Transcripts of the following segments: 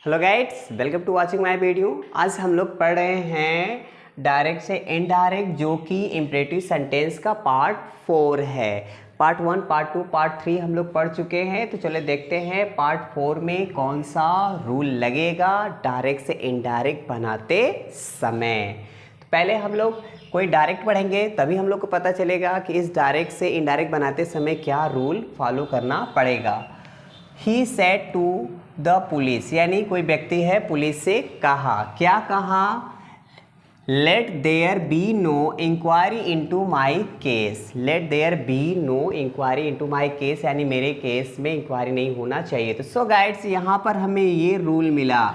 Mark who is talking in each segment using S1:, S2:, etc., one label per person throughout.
S1: Hello guides, welcome to watching my video. आज हम लोग पढ़ रहे हैं डायरेक्ट से इनडायरेक्ट, जो कि इम्परेटिव सेंटेंस का पार्ट 4 है। पार्ट 1, पार्ट 2, पार्ट 3 हम लोग पढ़ चुके हैं। तो चले देखते हैं पार्ट 4 में कौन सा रूल लगेगा डायरेक्ट से इनडायरेक्ट बनाते समय। तो पहले हम लोग कोई डायरेक्ट पढ़ेंगे, तभी हम लोग को पता चलेगा कि इस डायरेक्ट से इनडायरेक्ट बनाते समय क्या रूल फॉलो करना पड़ेगा। He said to the police, यानी कोई व्यक्ति है, पुलिस से कहा, क्या कहा? Let there be no inquiry into my case. Let there be no inquiry into my case, यानी मेरे केस में इंक्वायरी नहीं होना चाहिए। तो सो गाइड्स, यहाँ पर हमें ये रूल मिला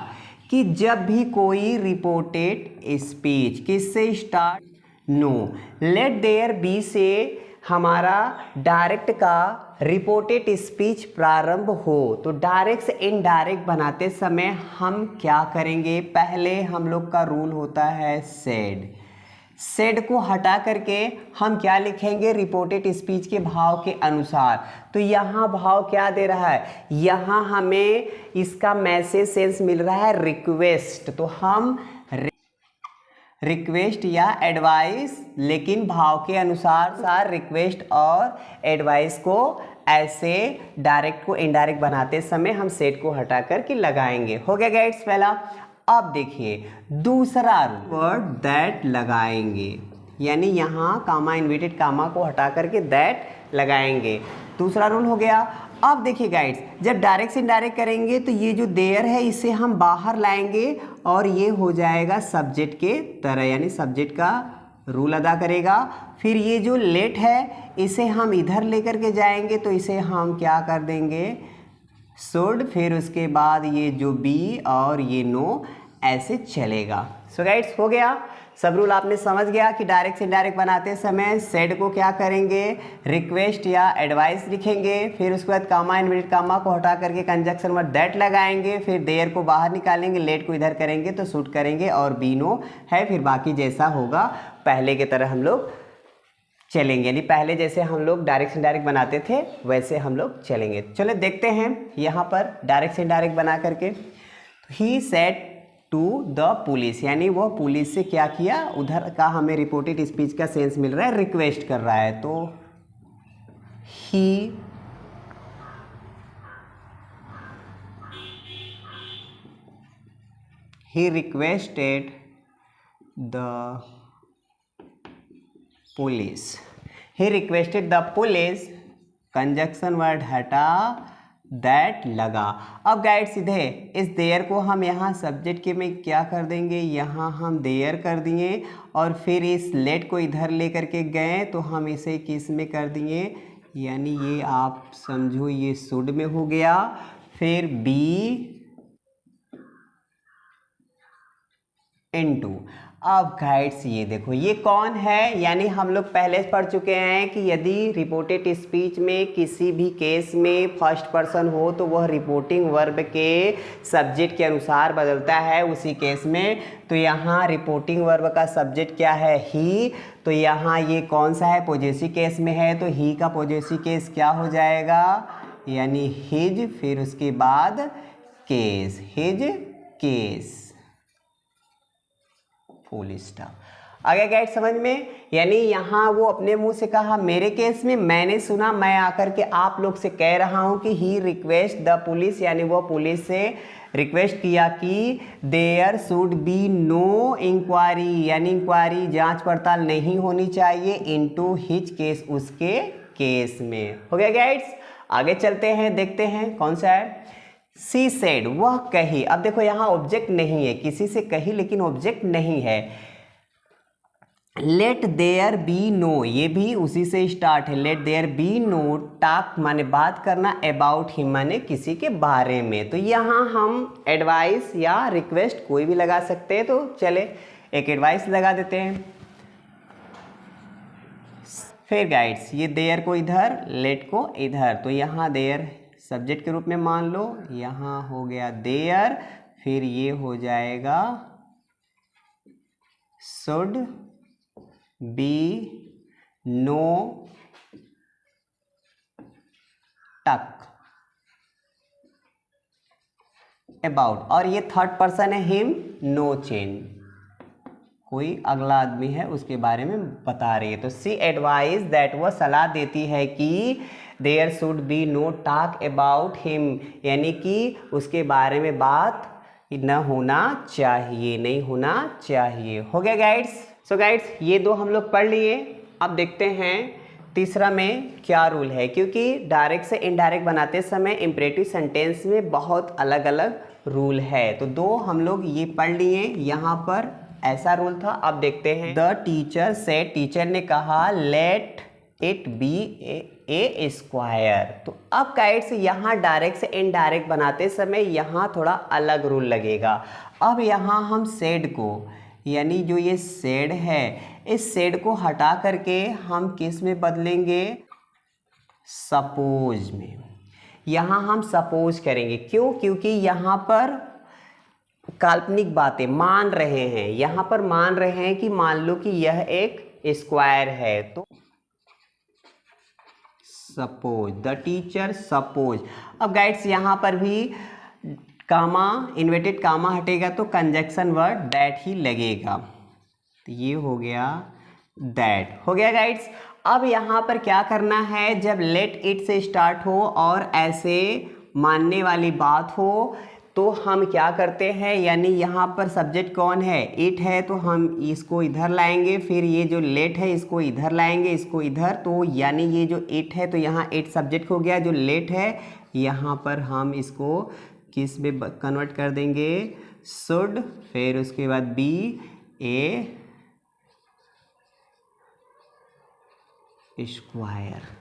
S1: कि जब भी कोई रिपोर्टेड स्पीच किससे start, no, let there be से हमारा डायरेक्ट का रिपोर्टेड स्पीच प्रारंभ हो, तो डायरेक्ट से इनडायरेक्ट बनाते समय हम क्या करेंगे? पहले हम लोग का रूल होता है सेड। सेड को हटा करके हम क्या लिखेंगे? रिपोर्टेड स्पीच के भाव के अनुसार। तो यहाँ भाव क्या दे रहा है? यहाँ हमें इसका मैसेज सेंस मिल रहा है रिक्वेस्ट, तो हम रिक्वेस्ट या एडवाइस, लेकिन भाव के अनुसार रिक्वेस्ट और एडवाइस को ऐसे डायरेक्ट को इनडायरेक्ट बनाते समय हम सेट को हटा कर के लगाएंगे। हो गया गाइड्स पहला। अब देखिए दूसरा वर्ड दैट लगाएंगे, यानी यहाँ कामा इन्वर्टेड कामा को हटा करके दैट लगाएंगे। दूसरा रूल हो गया। अब देखिए गाइड्स, जब डायरेक्ट से इनडायरेक्ट करेंगे तो ये जो देयर है इसे हम बाहर लाएंगे और ये हो जाएगा सब्जेक्ट के तरह, यानी सब्जेक्ट का रूल अदा करेगा। फिर ये जो लेट है इसे हम इधर लेकर के जाएंगे, तो इसे हम क्या कर देंगे? शुड। फिर उसके बाद ये जो बी और ये नो ऐसे चलेगा। सो गाइड्स, हो गया सब रूल आपने समझ गया कि डायरेक्ट से इनडायरेक्ट बनाते समय सेड को क्या करेंगे? रिक्वेस्ट या एडवाइस लिखेंगे। फिर उसके बाद कामा इन्वर्टेड कामा को हटा करके कंजक्शन वर्ड दैट लगाएंगे। फिर देयर को बाहर निकालेंगे, लेट को इधर करेंगे तो शूट करेंगे और बी नो है। फिर बाकी जैसा होगा पहले की तरह हम लोग चलेंगे, यानी पहले जैसे हम लोग डायरेक्ट से इनडायरेक्ट बनाते थे वैसे हम लोग चलेंगे। चलो देखते हैं यहाँ पर डायरेक्ट से इनडायरेक्ट बना करके। He said to the police, यानी वो पुलिस से क्या किया? उधर का हमें रिपोर्टेड स्पीच का सेंस मिल रहा है, रिक्वेस्ट कर रहा है। तो he requested the police. he requested the police, conjunction word हटा, दैट लगा। अब गाइड सीधे इस देयर को हम यहाँ सब्जेक्ट के में क्या कर देंगे? यहाँ हम देयर कर दिए और फिर इस लेट को इधर लेकर के गए तो हम इसे किस में कर दिए? यानी ये आप समझो ये शुड में हो गया। फिर बी इनटू। अब गाइड्स ये देखो ये कौन है? यानी हम लोग पहले पढ़ चुके हैं कि यदि रिपोर्टेड स्पीच में किसी भी केस में फर्स्ट पर्सन हो तो वह रिपोर्टिंग वर्ब के सब्जेक्ट के अनुसार बदलता है उसी केस में। तो यहाँ रिपोर्टिंग वर्ब का सब्जेक्ट क्या है? ही। तो यहाँ ये कौन सा है? पॉजेसिव केस में है, तो ही का पॉजेसिव केस क्या हो जाएगा? यानी हिज। फिर उसके बाद case, his case, full stop. आ गया गाइड समझ में? यानी यहाँ वो अपने मुंह से कहा, मेरे केस में मैंने सुना, मैं आकर के आप लोग से कह रहा हूँ कि ही रिक्वेस्ट द पुलिस, यानी वो पुलिस से रिक्वेस्ट किया कि there should be no inquiry, यानी इंक्वायरी जांच पड़ताल नहीं होनी चाहिए इनटू हिज केस, उसके केस में। हो गया गाइड्स? आगे चलते हैं, देखते हैं कौन सा है। सी सेड, वह कही। अब देखो यहाँ ऑब्जेक्ट नहीं है, किसी से कही लेकिन ऑब्जेक्ट नहीं है। लेट देयर बी नो, ये भी उसी से स्टार्ट है। Let there be no talk माने बात करना, अबाउट हिम माने किसी के बारे में। तो यहाँ हम एडवाइस या रिक्वेस्ट कोई भी लगा सकते हैं, तो चले एक एडवाइस लगा देते हैं। फिर गाइड्स ये देयर को इधर, लेट को इधर, तो यहाँ देयर सब्जेक्ट के रूप में मान लो, यहाँ हो गया देयर। फिर ये हो जाएगा शुड बी नो टक। अबाउट, और ये थर्ड पर्सन है हिम, नो चेंज, कोई अगला आदमी है उसके बारे में बता रही है। तो सी एडवाइस दैट, वह सलाह देती है कि there should be no talk about him, यानी कि उसके बारे में बात न होना चाहिए, नहीं होना चाहिए। हो गया गाइड्स? सो गाइड्स ये दो हम लोग पढ़ लिए। अब देखते हैं तीसरा में क्या रूल है, क्योंकि डायरेक्ट से इनडायरेक्ट बनाते समय इम्परेटिव सेंटेंस में बहुत अलग अलग रूल है। तो दो हम लोग ये पढ़ लिए, यहाँ पर ऐसा रूल था। अब देखते हैं। द टीचर से, टीचर ने कहा let it be A square. तो अब गाइड्स यहाँ डायरेक्ट से इनडायरेक्ट बनाते समय यहाँ थोड़ा अलग रूल लगेगा। अब यहाँ हम सेड को, यानी जो ये सेड है, इस सेड को हटा करके हम किस में बदलेंगे? सपोज में। यहाँ हम सपोज करेंगे, क्यों? क्योंकि यहाँ पर काल्पनिक बातें मान रहे हैं, यहाँ पर मान रहे हैं कि मान लो कि यह एक स्क्वायर है, तो सपोज, द टीचर सपोज। अब गाइड्स यहाँ पर भी कामा, इन्वर्टेड कामा हटेगा तो कंजक्शन वर्ड दैट ही लगेगा। तो ये हो गया दैट, हो गया गाइड्स। अब यहाँ पर क्या करना है? जब लेट इट से स्टार्ट हो और ऐसे मानने वाली बात हो तो हम क्या करते हैं, यानी यहाँ पर सब्जेक्ट कौन है? इट है, तो हम इसको इधर लाएंगे, फिर ये जो लेट है इसको इधर लाएंगे, इसको इधर, तो यानी ये जो इट है तो यहाँ इट सब्जेक्ट हो गया, जो लेट है यहाँ पर हम इसको किस में कन्वर्ट कर देंगे? शुड, फिर उसके बाद बी ए स्क्वायर।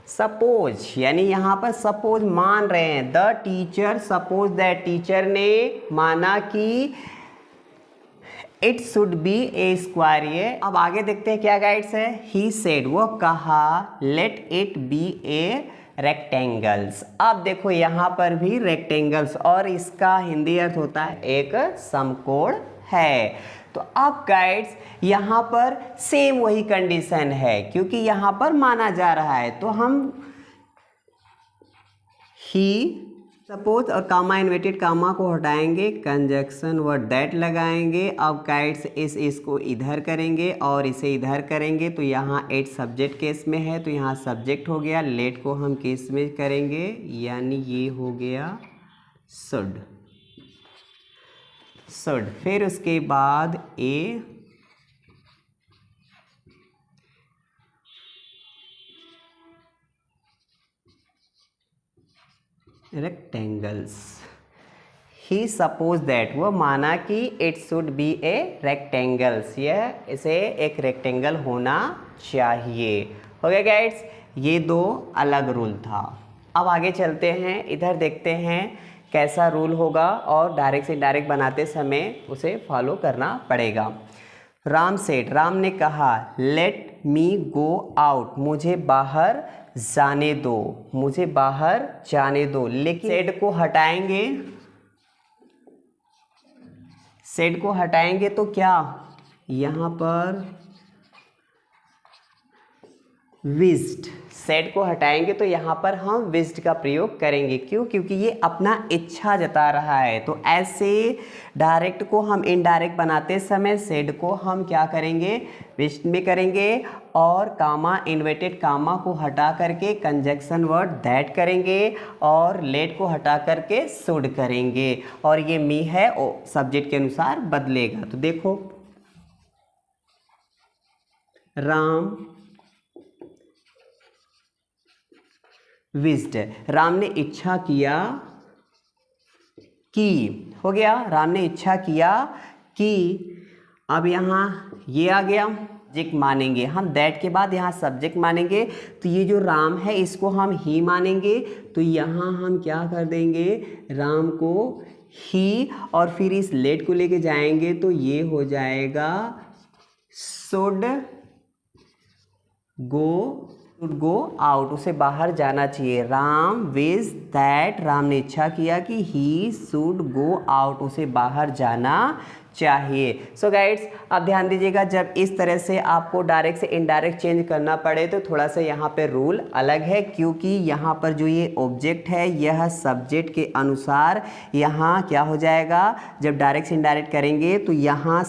S1: सपोज, यानी यहाँ पर सपोज मान रहे हैं। The teacher suppose that, teacher ने माना कि it should be A square. ये अब आगे देखते हैं क्या गाइड्स है। ही सेड, वो कहा, let it be A rectangles. अब देखो यहाँ पर भी रेक्टेंगल्स, और इसका हिंदी अर्थ होता है एक समकोण है। तो अब गाइड्स यहाँ पर सेम वही कंडीशन है, क्योंकि यहाँ पर माना जा रहा है, तो हम ही सपोज और कामा, इन्वर्टेड कामा को हटाएंगे, कंजक्शन वर्ड दैट लगाएंगे। अब गाइड्स इसको इधर करेंगे और इसे इधर करेंगे, तो यहाँ एट सब्जेक्ट केस में है, तो यहाँ सब्जेक्ट हो गया। लेट को हम केस में करेंगे, यानी ये हो गया शुड, शुड। फिर उसके बाद ए रेक्टेंगल्स। ही सपोज दैट, वो माना कि it should be A rectangles, यह इसे एक रेक्टेंगल होना चाहिए। हो गया गाइड्स? ये दो अलग रूल था। अब आगे चलते हैं, इधर देखते हैं कैसा रूल होगा, और डायरेक्ट से डायरेक्ट बनाते समय उसे फॉलो करना पड़ेगा। राम सेड, राम ने कहा, लेट मी गो आउट, मुझे बाहर जाने दो, मुझे बाहर जाने दो। लेकिन सेड को हटाएंगे, सेड को हटाएंगे तो क्या, यहाँ पर विज्ड, सेड को हटाएंगे तो यहाँ पर हम विज्ड का प्रयोग करेंगे। क्यों? क्योंकि ये अपना इच्छा जता रहा है। तो ऐसे डायरेक्ट को हम इनडायरेक्ट बनाते समय सेड को हम क्या करेंगे? विज्ड में करेंगे, और कामा, इन्वर्टेड कामा को हटा करके कंजक्शन वर्ड दैट करेंगे, और लेट को हटा करके शुड करेंगे, और ये मी है वो सब्जेक्ट के अनुसार बदलेगा। तो देखो, राम विज्ड, राम ने इच्छा किया कि, हो गया, राम ने इच्छा किया कि। अब यहाँ ये आ गया, सब्जेक्ट मानेंगे हम, दैट के बाद यहाँ सब्जेक्ट मानेंगे, तो ये जो राम है इसको हम ही मानेंगे, तो यहाँ हम क्या कर देंगे? राम को ही, और फिर इस लेट को लेके जाएंगे, तो ये हो जाएगा should go should go out, उसे बाहर जाना चाहिए। राम विश दैट, राम ने इच्छा किया कि ही शुड गो आउट, उसे बाहर जाना चाहिए। सो गाइड्स, अब ध्यान दीजिएगा, जब इस तरह से आपको डायरेक्ट से इनडायरेक्ट चेंज करना पड़े तो थोड़ा सा यहाँ पे रूल अलग है, क्योंकि यहाँ पर जो ये ऑब्जेक्ट है यह सब्जेक्ट के अनुसार यहाँ क्या हो जाएगा, जब डायरेक्ट से इनडायरेक्ट करेंगे तो यहाँ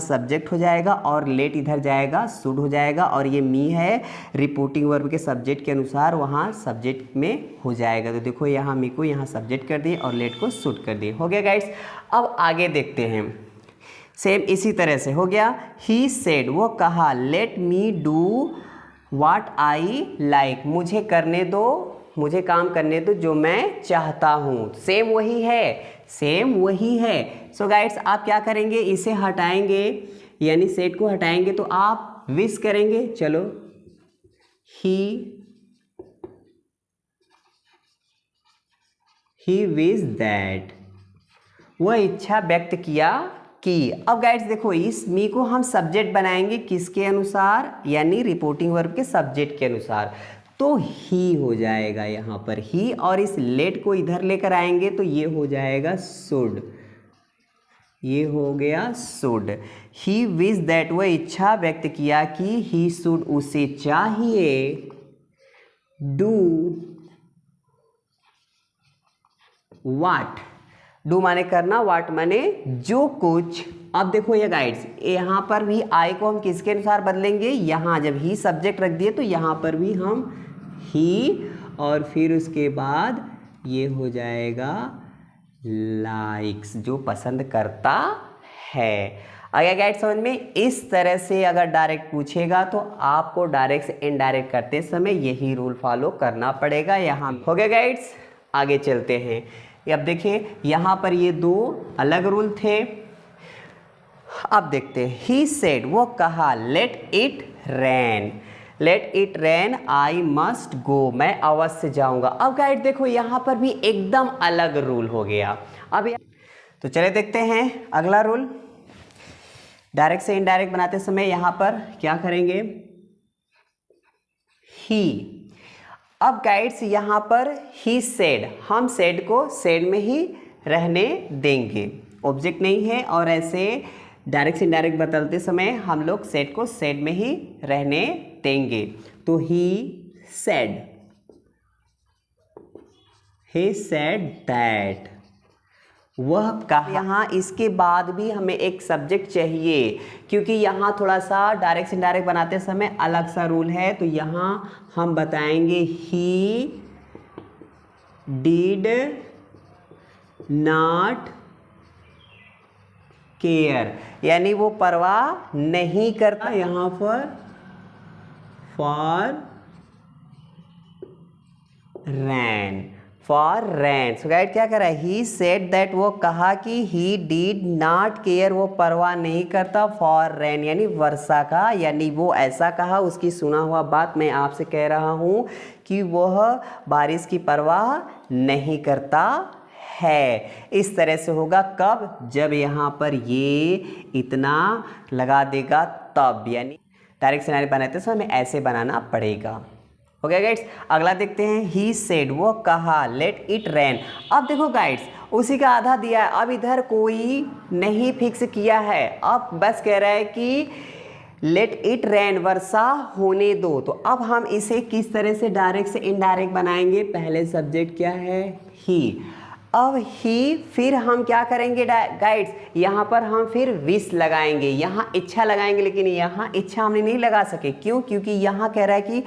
S1: सब्जेक्ट हो जाएगा और लेट इधर जाएगा, शुड हो जाएगा, और ये मी है रिपोर्टिंग वर्ब के सब्जेक्ट के अनुसार वहाँ सब्जेक्ट में हो जाएगा। तो देखो यहाँ मी को यहाँ सब्जेक्ट कर दिए और लेट को शुड कर दिए। हो गया गाइड्स। अब आगे देखते हैं, सेम इसी तरह से हो गया। ही सेड, वो कहा, let me do what I like, मुझे करने दो, मुझे काम करने दो जो मैं चाहता हूँ। सेम वही है। सो गाइड्स, आप क्या करेंगे, इसे हटाएंगे, यानी सेड को हटाएंगे तो आप विश करेंगे। चलो, ही विश दैट, वह इच्छा व्यक्त किया कि। अब गाइड्स देखो, इस मी को हम सब्जेक्ट बनाएंगे किसके अनुसार, यानी रिपोर्टिंग वर्ब के सब्जेक्ट के अनुसार, तो ही हो जाएगा यहाँ पर ही, और इस लेट को इधर लेकर आएंगे तो ये हो जाएगा शुड, ये हो गया शुड। ही विश दैट, वह इच्छा व्यक्त किया कि ही शुड, उसे चाहिए, डू व्हाट, डू माने करना, व्हाट माने जो कुछ। अब देखो ये गाइड्स, यहाँ पर भी आई को हम किसके अनुसार बदलेंगे, यहाँ जब ही सब्जेक्ट रख दिए तो यहाँ पर भी हम ही, और फिर उसके बाद ये हो जाएगा लाइक्स, जो पसंद करता है। अगर गाइड समझ में, इस तरह से अगर डायरेक्ट पूछेगा तो आपको डायरेक्ट से इनडायरेक्ट करते समय यही रूल फॉलो करना पड़ेगा। यहाँ हो गया गाइड्स। आगे चलते हैं। अब देखिए यहाँ पर ये दो अलग रूल थे। अब देखते हैं, ही सेड, वो कहा, let it rain, let it rain, I must go, मैं अवश्य जाऊंगा। अब गाइड देखो यहाँ पर भी एकदम अलग रूल हो गया। अब तो चले देखते हैं अगला रूल। डायरेक्ट से इनडायरेक्ट बनाते समय यहाँ पर क्या करेंगे, ही। अब गाइड्स यहाँ पर ही सेड, हम सेड को सेड में ही रहने देंगे, ऑब्जेक्ट नहीं है, और ऐसे डायरेक्ट से इनडायरेक्ट बदलते समय हम लोग सेड को सेड में ही रहने देंगे। तो ही सेड दैट, वह कहा। यहाँ इसके बाद भी हमें एक सब्जेक्ट चाहिए, क्योंकि यहाँ थोड़ा सा डायरेक्ट से इनडायरेक्ट बनाते समय अलग सा रूल है। तो यहाँ हम बताएंगे ही डिड नॉट केयर, यानी वो परवाह नहीं करता। यहाँ पर फॉर रैन, सो गाइड क्या कर रहा है, ही सेड दैट, वो कहा कि ही डिड नॉट केयर, वो परवाह नहीं करता, फॉर रैन यानी वर्षा का, यानी वो ऐसा कहा, उसकी सुना हुआ बात मैं आपसे कह रहा हूँ कि वह बारिश की परवाह नहीं करता है। इस तरह से होगा कब, जब यहाँ पर ये इतना लगा देगा तब, यानी डायरेक्ट सिनेरियो बनाते हैं तो हमें ऐसे बनाना पड़ेगा। हो गया गाइड्स। अगला देखते हैं, ही सेड, वो कहा, लेट इट रेन। अब देखो गाइड्स, उसी का आधा दिया है, अब इधर कोई नहीं फिक्स किया है, अब बस कह रहा है कि लेट इट रेन, वर्षा होने दो। तो अब हम इसे किस तरह से डायरेक्ट से इनडायरेक्ट बनाएंगे, पहले सब्जेक्ट क्या है, ही। अब ही, फिर हम क्या करेंगे गाइड्स, यहाँ पर हम फिर विश लगाएंगे, यहाँ इच्छा लगाएंगे, लेकिन यहाँ इच्छा हमने नहीं लगा सके। क्यों? क्योंकि यहाँ कह रहा है कि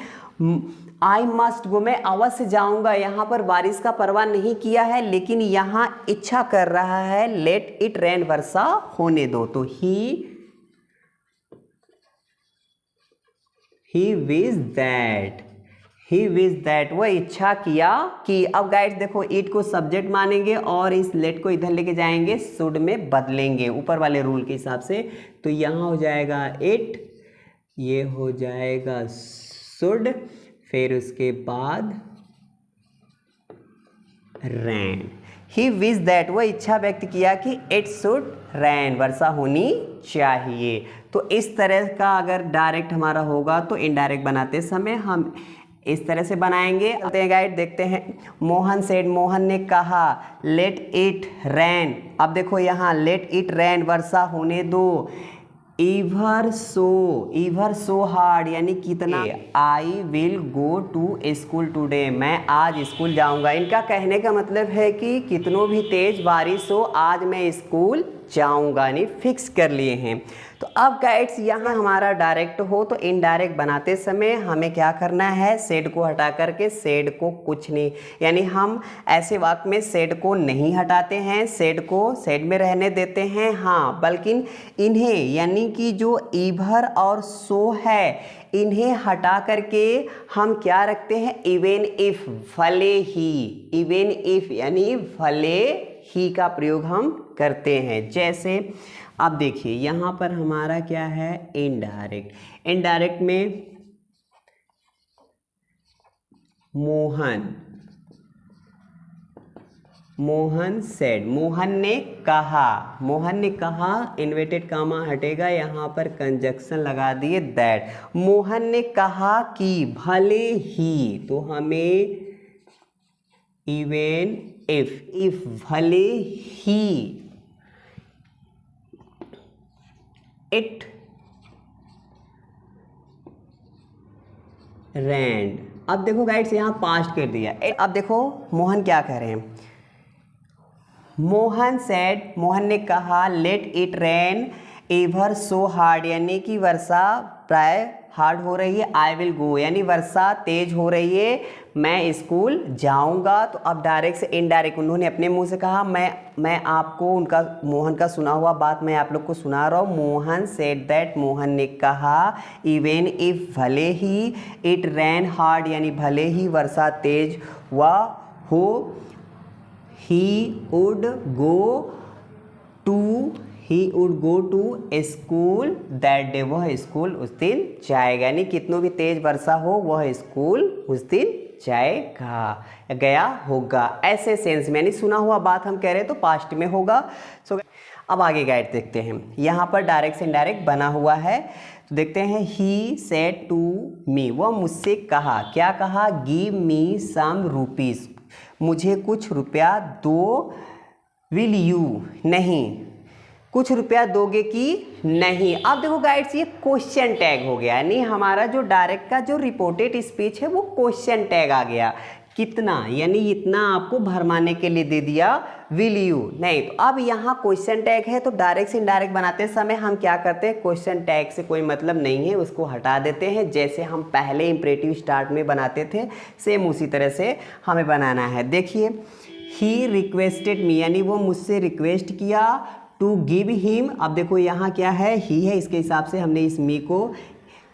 S1: आई मस्ट गो, मैं अवश्य जाऊंगा। यहाँ पर बारिश का परवाह नहीं किया है, लेकिन यहाँ इच्छा कर रहा है लेट इट रेन, वर्षा होने दो। तो ही विश दैट, वह इच्छा किया कि। अब गाइड्स देखो, इट को सब्जेक्ट मानेंगे और इस लेट को इधर लेके जाएंगे, शुड में बदलेंगे ऊपर वाले रूल के हिसाब से। तो यहाँ हो जाएगा इट, ये हो जाएगा शुड, फिर उसके बाद रैन। ही विश दैट, वह इच्छा व्यक्त किया कि इट शुड रैन, वर्षा होनी चाहिए। तो इस तरह का अगर डायरेक्ट हमारा होगा तो इनडायरेक्ट बनाते समय हम इस तरह से बनाएंगे। चलते हैं गाइड, देखते हैं। मोहन सेड, मोहन ने कहा, लेट इट रैन। अब देखो यहाँ लेट इट रैन, वर्षा होने दो। इवर सो हार्ड यानी कितना। I will go to school today, मैं आज स्कूल जाऊंगा। इनका कहने का मतलब है कि कितनों भी तेज बारिश हो आज मैं स्कूल जाऊंगा, यानी फिक्स कर लिए हैं। तो अब गाइड्स यहाँ हमारा डायरेक्ट हो तो इनडायरेक्ट बनाते समय हमें क्या करना है, सेड को हटा करके, सेड को कुछ नहीं, यानी हम ऐसे वाक्य में सेड को नहीं हटाते हैं, सेड को सेड में रहने देते हैं। हाँ, बल्कि इन्हें यानी कि जो ईभर और सो है इन्हें हटा करके हम क्या रखते हैं, इवन इफ, भले ही। इवन इफ यानी भले ही का प्रयोग हम करते हैं। जैसे अब देखिए यहाँ पर हमारा क्या है, इनडायरेक्ट। इनडायरेक्ट में मोहन सेड, मोहन ने कहा, मोहन ने कहा, इन्वर्टेड कामा हटेगा, यहाँ पर कंजक्शन लगा दिए दैट। मोहन ने कहा कि भले ही, तो हमें इवन इफ भले ही, इट रैंड। अब देखो गाइड्स यहाँ पास्ट कर दिया। अब देखो मोहन क्या कह रहे हैं, मोहन सेड, मोहन ने कहा, let it rain ever so hard, यानी कि वर्षा प्राय हार्ड हो रही है। आई विल गो यानी वर्षा तेज हो रही है, मैं स्कूल जाऊंगा। तो अब डायरेक्ट से इनडायरेक्ट उन्होंने अपने मुंह से कहा, मैं आपको उनका, मोहन का सुना हुआ बात मैं आप लोग को सुना रहा हूँ। मोहन सेड दैट, मोहन ने कहा, इवन इफ भले ही, इट रैन हार्ड यानी भले ही वर्षा तेज हुआ हो, he would go to school that day, वह स्कूल उस दिन जाएगा। यानी कितनों भी तेज वर्षा हो वह स्कूल उस दिन जाएगा, गया होगा, ऐसे सेंस में, यानी सुना हुआ बात हम कह रहे हैं तो पास्ट में होगा। सो अब आगे गाइड देखते हैं, यहाँ पर डायरेक्ट से इनडायरेक्ट बना हुआ है। तो देखते हैं, ही सेड टू मी, वह मुझसे कहा, क्या कहा, गिव मी सम रुपीस, मुझे कुछ रुपया दो। विल यू, नहीं, कुछ रुपया दोगे कि नहीं। अब देखो गाइड्स ये क्वेश्चन टैग हो गया, यानी हमारा जो डायरेक्ट का जो रिपोर्टेड स्पीच है वो क्वेश्चन टैग आ गया। कितना यानी इतना आपको भरमाने के लिए दे दिया, विल यू नहीं। तो अब यहाँ क्वेश्चन टैग है तो डायरेक्ट से इनडायरेक्ट बनाते समय हम क्या करते हैं, क्वेश्चन टैग से कोई मतलब नहीं है उसको हटा देते हैं। जैसे हम पहले इम्परेटिव स्टार्ट में बनाते थे सेम उसी तरह से हमें बनाना है। देखिए, ही रिक्वेस्टेड मी यानी वो मुझसे रिक्वेस्ट किया, टू गिव हिम। अब देखो यहाँ क्या है, ही है, इसके हिसाब से हमने इस मी को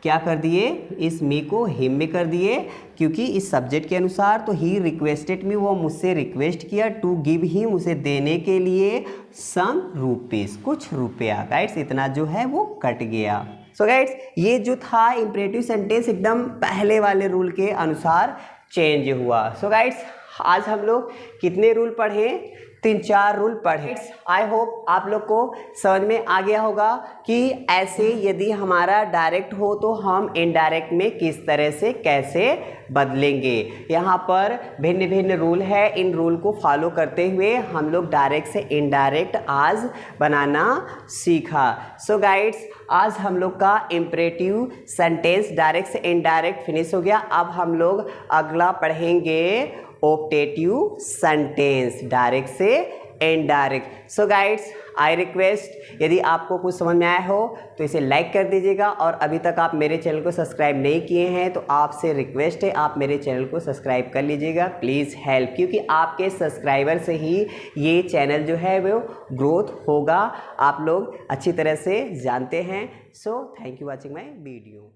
S1: क्या कर दिए, इस मी को हिम में कर दिए क्योंकि इस सब्जेक्ट के अनुसार। तो ही रिक्वेस्टेड मी, वो मुझसे रिक्वेस्ट किया, टू गिव हिम, उसे देने के लिए, सम रुपीस, कुछ रुपया। गाइड्स इतना जो है वो कट गया। सो गाइड्स ये जो था इम्परेटिव सेंटेंस एकदम पहले वाले रूल के अनुसार चेंज हुआ। सो गाइड्स आज हम लोग कितने रूल पढ़े, 3-4 रूल पढ़े। आई होप आप लोग को समझ में आ गया होगा कि ऐसे यदि हमारा डायरेक्ट हो तो हम इनडायरेक्ट में किस तरह से कैसे बदलेंगे। यहाँ पर भिन्न भिन्न रूल है, इन रूल को फॉलो करते हुए हम लोग डायरेक्ट से इनडायरेक्ट आज बनाना सीखा। सो गाइड्स आज हम लोग का इम्परेटिव सेंटेंस डायरेक्ट से इनडायरेक्ट फिनिश हो गया। अब हम लोग अगला पढ़ेंगे ऑप्टेटिव सेंटेंस डायरेक्ट से indirect. So guides I request यदि आपको कुछ समझ में आया हो तो इसे लाइक कर दीजिएगा, और अभी तक आप मेरे चैनल को सब्सक्राइब नहीं किए हैं तो आपसे रिक्वेस्ट है आप मेरे चैनल को सब्सक्राइब कर लीजिएगा प्लीज़ हेल्प, क्योंकि आपके सब्सक्राइबर से ही ये चैनल जो है वो ग्रोथ होगा, आप लोग अच्छी तरह से जानते हैं। So thank you watching my video.